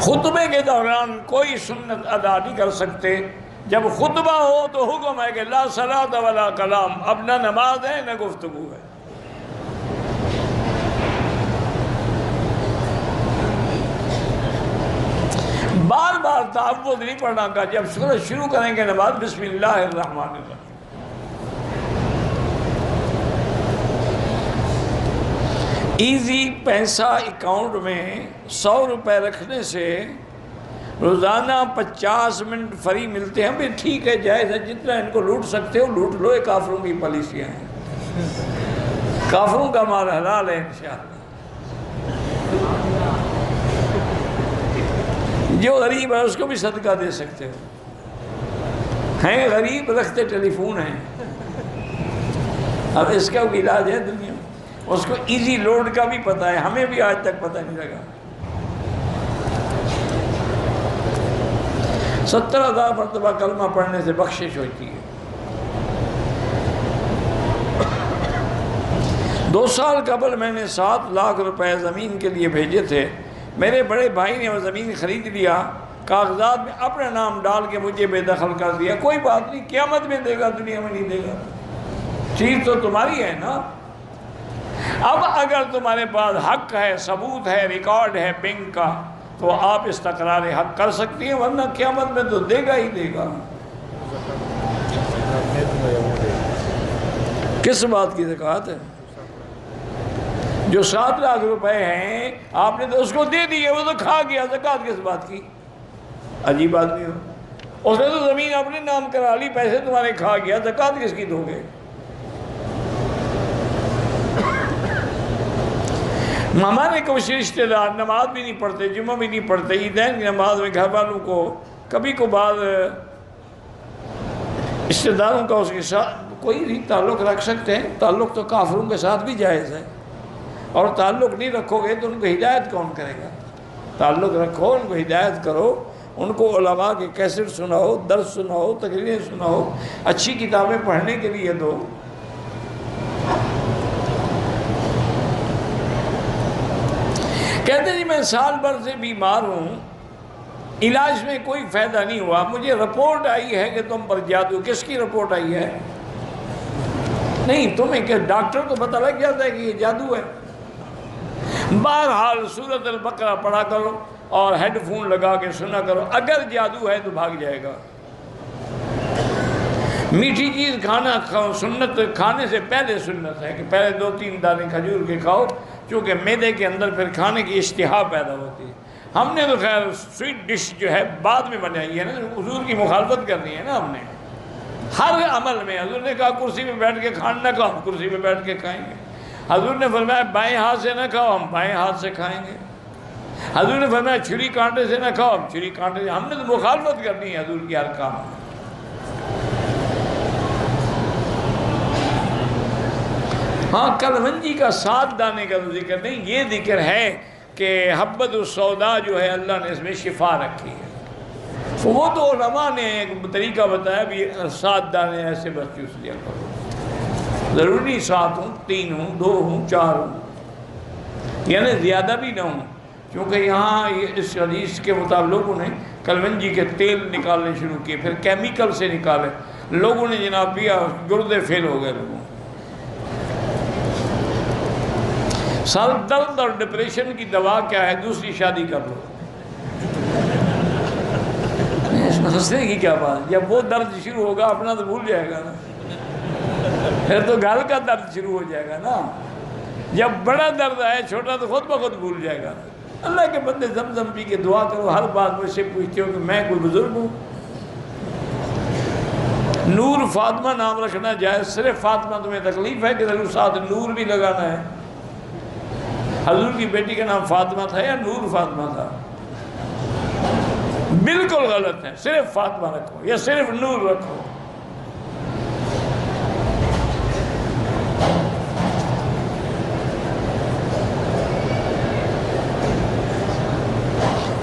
خطبے کے دوران کوئی سنت ادا نہیں کر سکتے. جب خطبہ ہو تو حکم ہے کہ لا صلاۃ ولا کلام، اب نہ نماز ہے نہ گفتگو ہے. بار بار تعوذ نہیں پڑھنا کا. جب سورج شروع کریں گے نماز بسم اللہ الرحمن الرحیم. ایزی پیسہ اکاؤنٹ میں 100 روپے رکھنے سے روزانہ 50 منٹ فری ملتے ہیں. بھی ٹھیک ہے، جائز ہے، جتنا ان کو لوٹ سکتے ہو لوٹ لو. یہ کافروں کی پالیسیاں ہیں، کافروں کا مال حلال ہے انشاءاللہ. جو غریب ہے اس کو بھی صدقہ دے سکتے ہو. ہیں غریب رکھتے ٹیلی فون ہیں. اب اس کا کوئی علاج ہے دنیا میں؟ اس کو ایزی لوڈ کا بھی پتہ ہے، ہمیں بھی آج تک پتہ نہیں لگا. 70,000 مرتبہ کلمہ پڑھنے سے بخشش ہوتی ہے. 2 سال قبل میں نے 7 لاکھ روپے زمین کے لیے بھیجے تھے. میرے بڑے بھائی نے وہ زمین خرید لیا، کاغذات میں اپنا نام ڈال کے مجھے بے دخل کر دیا. کوئی بات نہیں، قیامت میں دے گا، دنیا میں نہیں دے گا. چیز تو تمہاری ہے نا. اب اگر تمہارے پاس حق ہے، ثبوت ہے، ریکارڈ ہے بینک کا، تو آپ استقرار حق کر سکتی ہیں، ورنہ قیامت میں تو دے گا ہی دے گا. کس بات کی زکوٰۃ ہے؟ جو 7 لاکھ روپے ہیں آپ نے تو اس کو دے دیے، وہ تو کھا گیا. زکوٰۃ کس بات کی؟ عجیب آدمی ہو. اس نے تو زمین اپنے نام کرا لی، پیسے تمہارے کھا گیا، زکوٰۃ کس کی دو گے؟ ہمارے کچھ رشتہ دار نماز بھی نہیں پڑھتے، جمعہ بھی نہیں پڑھتے. عیدین کی نماز میں گھر والوں کو کبھی کبھار رشتہ داروں کا اس کے ساتھ کوئی بھی تعلق رکھ سکتے ہیں. تعلق تو کافروں کے ساتھ بھی جائز ہے. اور تعلق نہیں رکھو گے تو ان کو ہدایت کون کرے گا؟ تعلق رکھو، ان کو ہدایت کرو، ان کو علماء کے کیسٹ سناؤ، درس سناؤ، تقریریں سناؤ، اچھی کتابیں پڑھنے کے لیے دو. کہتے جی میں سال بھر سے بیمار ہوں، علاج میں کوئی فائدہ نہیں ہوا، مجھے رپورٹ آئی ہے کہ تم پر جادو. کس کی رپورٹ آئی ہے؟ نہیں تمہیں کہ ڈاکٹر کو پتہ لگ جاتا ہے کہ یہ جادو ہے. بہرحال سورۃ البقرہ پڑھا کرو اور ہیڈ فون لگا کے سنا کرو. اگر جادو ہے تو بھاگ جائے گا. میٹھی چیز کھانا سنت، کھانے سے پہلے سنت ہے کہ پہلے 2-3 دانے کھجور کے کھاؤ، چونکہ معدے کے اندر پھر کھانے کی اشتہا پیدا ہوتی ہے. ہم نے تو خیر سویٹ ڈش جو ہے بعد میں بنائی ہے نا، حضور کی مخالفت کرنی ہے نا ہم نے. ہر عمل میں حضور نے کہا کرسی پہ بیٹھ کے کھانا نہ کھاؤ، ہم کرسی پہ بیٹھ کے کھائیں گے. حضور نے فرمایا بائیں ہاتھ سے نہ کھاؤ، ہم بائیں ہاتھ سے کھائیں گے. حضور نے فرمایا چھری کانٹے سے نہ کھاؤ، ہم چھری کانٹے سے. ہم نے تو مخالفت کرنی ہے حضور کی ہر کام میں. ہاں کلونجی کا 7 دانے کا ذکر نہیں، یہ ذکر ہے کہ حبۃ السودا جو ہے اللہ نے اس میں شفا رکھی ہے. وہ تو علماء نے ایک طریقہ بتایا بھی 7 دانے ایسے بس چوس لیا کرو. ضروری 7 ہوں، 3 ہوں، 2 ہوں، 4 ہوں، یعنی زیادہ بھی نہ ہوں. کیونکہ یہاں اس حدیث کے مطابق لوگوں نے کلونجی کے تیل نکالنے شروع کیے، پھر کیمیکل سے نکالے. لوگوں نے جناب پیا، گردے فیل ہو گئے لوگوں. سر درد اور ڈپریشن کی دوا کیا ہے؟ دوسری شادی کر لو. اس میں ہنسنے کی کیا بات؟ جب وہ درد شروع ہوگا اپنا تو بھول جائے گا نا، پھر تو گھر کا درد شروع ہو جائے گا نا. جب بڑا درد آئے چھوٹا تو خود بخود بھول جائے گا. اللہ کے بندے زمزم پی کے دعا کرو. ہر بات مجھ سے پوچھتے ہو کہ میں کوئی بزرگ ہوں. نور فاطمہ نام رکھنا جائز. صرف فاطمہ تمہیں تکلیف ہے کہ ضرور ساتھ نور بھی لگانا ہے؟ حضور کی بیٹی کا نام فاطمہ تھا یا نور فاطمہ تھا؟ بالکل غلط ہے. صرف فاطمہ رکھو یا صرف نور رکھو.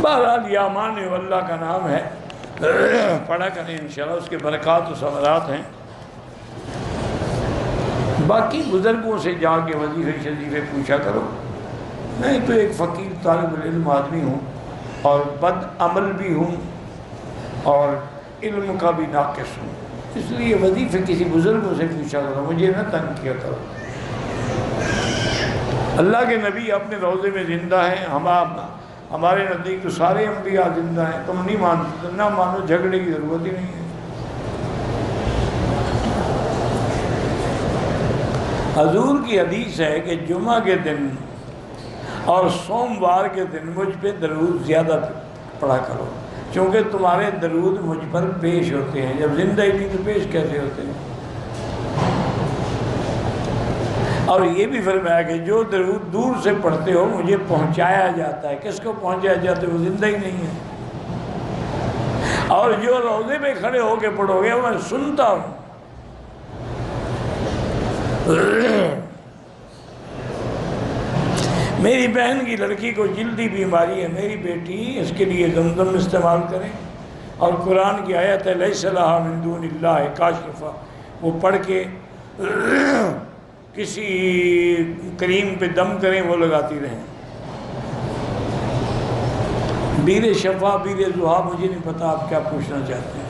بہرحال یامان واللہ کا نام ہے، پڑھا کریں انشاءاللہ، اس کے برکات و ثمرات ہیں. باقی بزرگوں سے جا کے وظیفے شریفے پوچھا کرو. میں تو ایک فقیر طالب العلم آدمی ہوں اور بد عمل بھی ہوں اور علم کا بھی ناقص ہوں، اس لیے وظیفے کسی بزرگوں سے پوچھا کرو، مجھے نہ تنگ کیا کرو۔ اللہ کے نبی اپنے روضے میں زندہ ہیں، ہمارے نزدیک تو سارے انبیاء زندہ ہیں، تم نہیں مانتے تو نہ مانو، جھگڑے کی ضرورت ہی نہیں ہے۔ حضور کی حدیث ہے کہ جمعہ کے دن اور سوموار کے دن مجھ پہ درود زیادہ پڑھا کرو، چونکہ تمہارے درود مجھ پر پیش ہوتے ہیں، جب زندہ ہی نہیں تو پیش کیسے ہوتے ہیں؟ اور یہ بھی فرمایا کہ جو درود دور سے پڑھتے ہو مجھے پہنچایا جاتا ہے۔ کس کو پہنچایا جاتا ہے؟ وہ زندہ ہی نہیں ہے۔ اور جو روضے میں کھڑے ہو کے پڑھو گے میں سنتا ہوں۔ میری بہن کی لڑکی کو جلدی بیماری ہے، میری بیٹی اس کے لیے زمزم استعمال کریں، اور قرآن کی آیت ہے لیس لہا من دون اللہ کاشفہ، وہ پڑھ کے کسی کریم پہ دم کریں، وہ لگاتی رہیں۔ بیر شفا، بیر زحا، مجھے نہیں پتا آپ کیا پوچھنا چاہتے ہیں۔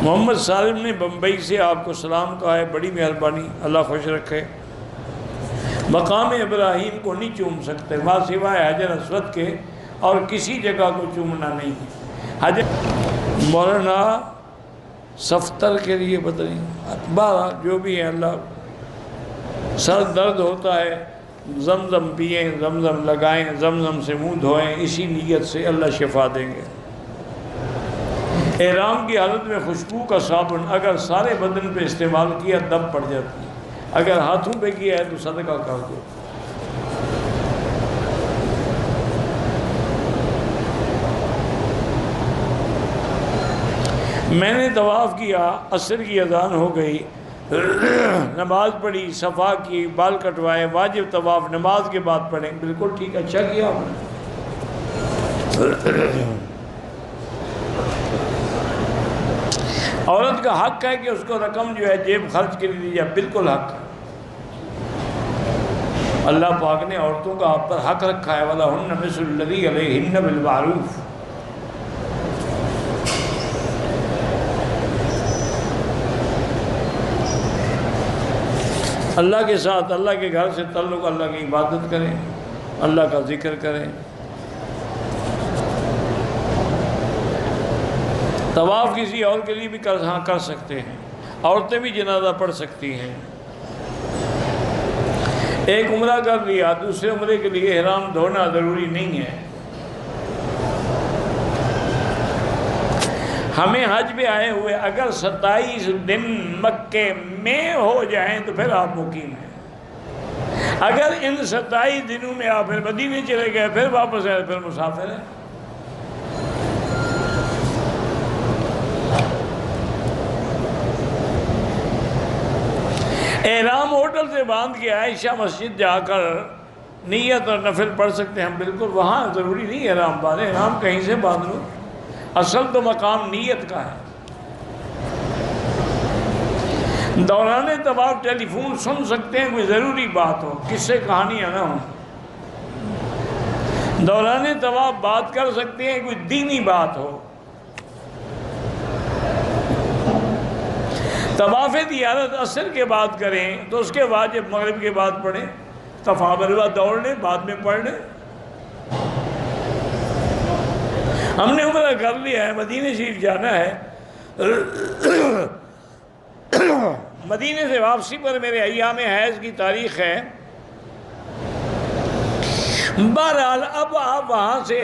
محمد سالم نے بمبئی سے آپ کو سلام کہا ہے، بڑی مہربانی، اللہ خوش رکھے۔ مقام ابراہیم کو نہیں چوم سکتے، وہاں سوائے حجر اسود کے اور کسی جگہ کو چومنا نہیں ہے۔ مولانا صفتر کے لیے بتائیں، بارہ جو بھی ہے، اللہ سر درد ہوتا ہے زمزم پئیں، زمزم لگائیں، زمزم سے منہ دھوئیں، اسی نیت سے اللہ شفا دیں گے۔ احرام کی حالت میں خوشبو کا صابن اگر سارے بدن پہ استعمال کیا دب پڑ جاتی ہے، اگر ہاتھوں پہ کیا ہے تو صدقہ کر دو۔ میں نے طواف کیا، عصر کی اذان ہو گئی، نماز پڑھی، صفا کی، بال کٹوائے، واجب طواف نماز کے بعد پڑھیں، بالکل ٹھیک، اچھا کیا آپ نے۔ عورت کا حق ہے کہ اس کو رقم جو ہے جیب خرچ کے لیے دی جائے، بالکل حق ہے۔ اللہ پاک نے عورتوں کا آپ پر حق رکھا ہے، وَلَهُنَّ مِثْلُ الَّذِي عَلَيْهِنَّ بِالْمَعْرُوفِ۔ اللہ کے ساتھ، اللہ کے گھر سے تعلق، اللہ کی عبادت کریں، اللہ کا ذکر کریں۔ طواف کسی اور کے لیے بھی کر سکتے ہیں، عورتیں بھی جنازہ پڑھ سکتی ہیں۔ ایک عمرہ کر لیا، دوسرے عمرے کے لیے احرام دھونا ضروری نہیں ہے۔ ہمیں حج میں آئے ہوئے اگر 27 دن مکے میں ہو جائیں تو پھر آپ مقیم ہیں، اگر ان 27 دنوں میں آپ پھر مدینے چلے گئے، پھر واپس آئے، پھر مسافر ہیں۔ احرام ہوٹل سے باندھ کے عائشہ مسجد جا کر نیت اور نفل پڑھ سکتے ہیں ہم، بالکل، وہاں ضروری نہیں احرام باندھیں، احرام کہیں سے باندھ لو، اصل تو مقام نیت کا ہے۔ دوران طواف ٹیلی فون سن سکتے ہیں، کوئی ضروری بات ہو، قصے کہانیاں نہ ہوں۔ دوران طواف بات کر سکتے ہیں، کوئی دینی بات ہو۔ طواف زیارت عصر کے بعد کریں تو اس کے بعد جب مغرب کے بعد پڑھیں، طواف مروا دوڑ لیں، بعد میں پڑھ لیں۔ ہم نے عمرہ کر لیا ہے، مدینہ شریف جانا ہے، مدینہ سے واپسی پر میرے ایام حیض کی تاریخ ہے۔ بہرحال اب آپ وہاں سے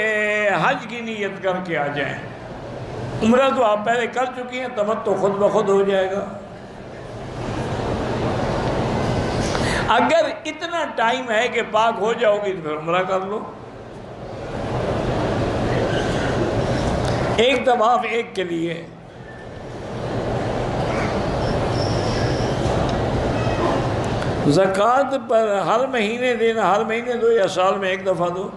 حج کی نیت کر کے آ جائیں، عمرہ تو آپ پہلے کر چکی ہیں، تمتع خود بخود ہو جائے گا۔ اگر اتنا ٹائم ہے کہ پاک ہو جاؤ گی تو پھر عمرہ کر لو۔ ایک طواف ایک کے لیے۔ زکوٰۃ پر ہر مہینے دینا، ہر مہینے دو یا سال میں ایک دفعہ دو۔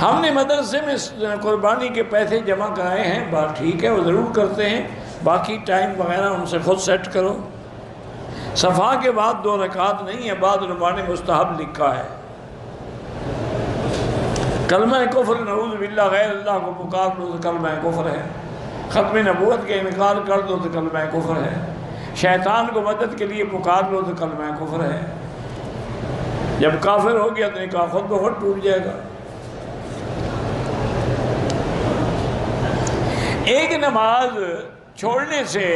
ہم نے مدرسے میں قربانی کے پیسے جمع کرائے ہیں، بات ٹھیک ہے، وہ ضرور کرتے ہیں، باقی ٹائم وغیرہ ان سے خود سیٹ کرو۔ صفا کے بعد 2 رکعت نہیں ہے، بعض علماء نے مستحب لکھا ہے۔ کلمہ کفر نعوذ باللہ غیر اللہ کو پکار لو تو کلمہ کفر ہے، ختم نبوت کے انکار کر دو تو کلمہ کفر ہے، شیطان کو مدد کے لیے پکار لو تو کلمہ کفر ہے۔ جب کافر ہو گیا تو نکاح خود بخود ٹوٹ جائے گا۔ ایک نماز چھوڑنے سے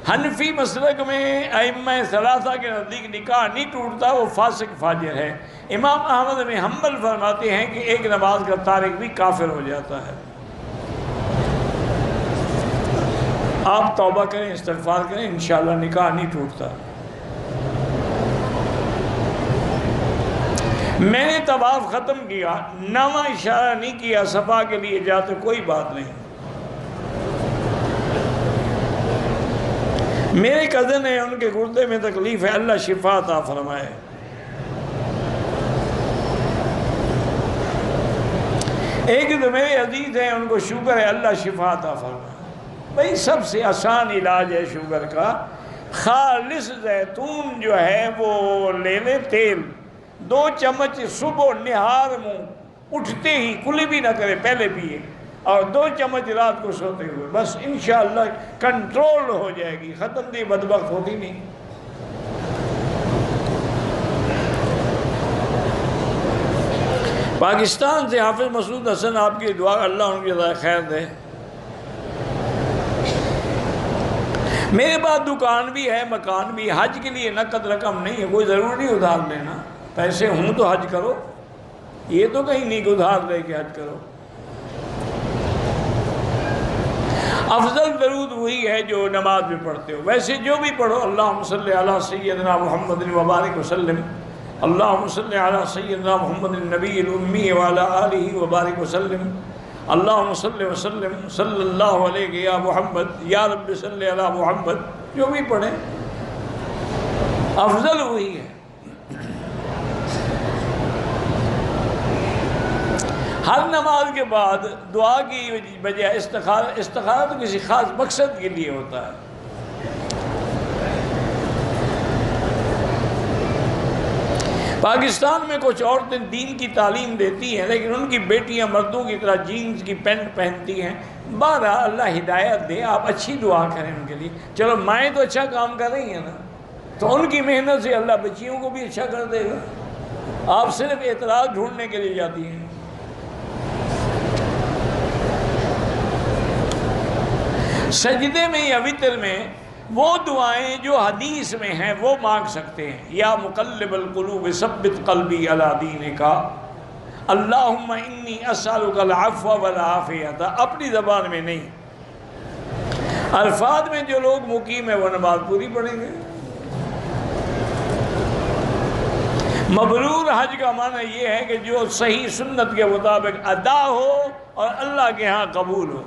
حنفی مسلک میں ائمہ ثلاثہ کے نزدیک نکاح نہیں ٹوٹتا، وہ فاسق فاجر ہے۔ امام احمد بن حنبل فرماتے ہیں کہ ایک نماز کا تارک بھی کافر ہو جاتا ہے۔ آپ توبہ کریں، استغفار کریں، انشاءاللہ نکاح نہیں ٹوٹتا۔ میں نے طواف ختم کیا، نواں اشارہ نہیں کیا صفا کے لیے جاتے، کوئی بات نہیں۔ میرے کزن ہیں، ان کے گردے میں تکلیف ہے، اللہ شفا عطا فرمائے۔ ایک تو میرے عزیز ہیں، ان کو شوگر ہے، اللہ شفا عطا فرمائے۔ بھئی سب سے آسان علاج ہے شوگر کا، خالص زیتون جو ہے وہ لے لیں، تیل 2 چمچ صبح نہار منہ اٹھتے ہی، کلی بھی نہ کرے پہلے پیے، اور 2 چمچ رات کو سوتے ہوئے، بس انشاءاللہ کنٹرول ہو جائے گی، ختم دی بدبخت ہوتی نہیں۔ پاکستان سے حافظ مسعود حسن، آپ کی دعا اللہ ان کی جزائے خیر دے۔ میرے پاس دکان بھی ہے، مکان بھی، حج کے لیے نقد رقم نہیں ہے، کوئی ضرور نہیں ادھار لینا، پیسے ہوں تو حج کرو، یہ تو کہیں نہیں کہ ادھار لے کے حج کرو۔ افضل درود وہی ہے جو نماز میں پڑھتے ہو، ویسے جو بھی پڑھو، اللہم صلی علی سیدنا محمد وبارک وسلم، اللہم صلی علی سیدنا محمد النبی الامی وعلی آلہ وبارک وسلم، اللہم صلی وسلم صلی اللہ علیہ یا محمد، یا رب صلی علی محمد، جو بھی پڑھیں افضل وہی ہے۔ ہر نماز کے بعد دعا کی بجائے استخارہ تو کسی خاص مقصد کے لیے ہوتا ہے۔ پاکستان میں کچھ عورتیں دین کی تعلیم دیتی ہیں، لیکن ان کی بیٹیاں مردوں کی طرح جینز کی پینٹ پہنتی ہیں۔ بہرحال اللہ ہدایت دے، آپ اچھی دعا کریں ان کے لیے۔ چلو مائیں تو اچھا کام کر رہی ہیں نا، تو ان کی محنت سے اللہ بچیوں کو بھی اچھا کر دے گا۔ آپ صرف اعتراض ڈھونڈنے کے لیے جاتی ہیں۔ سجدے میں یا وتر میں وہ دعائیں جو حدیث میں ہیں وہ مانگ سکتے ہیں۔ یا مقلب القلوب ثبت قلبی علی دینک، اللہم انی اسألک العفو والعافیۃ، اپنی زبان میں نہیں، الفاظ میں جو لوگ مقیم ہیں وہ نماز پوری پڑھیں گے۔ مبرور حج کا معنی یہ ہے کہ جو صحیح سنت کے مطابق ادا ہو اور اللہ کے ہاں قبول ہو۔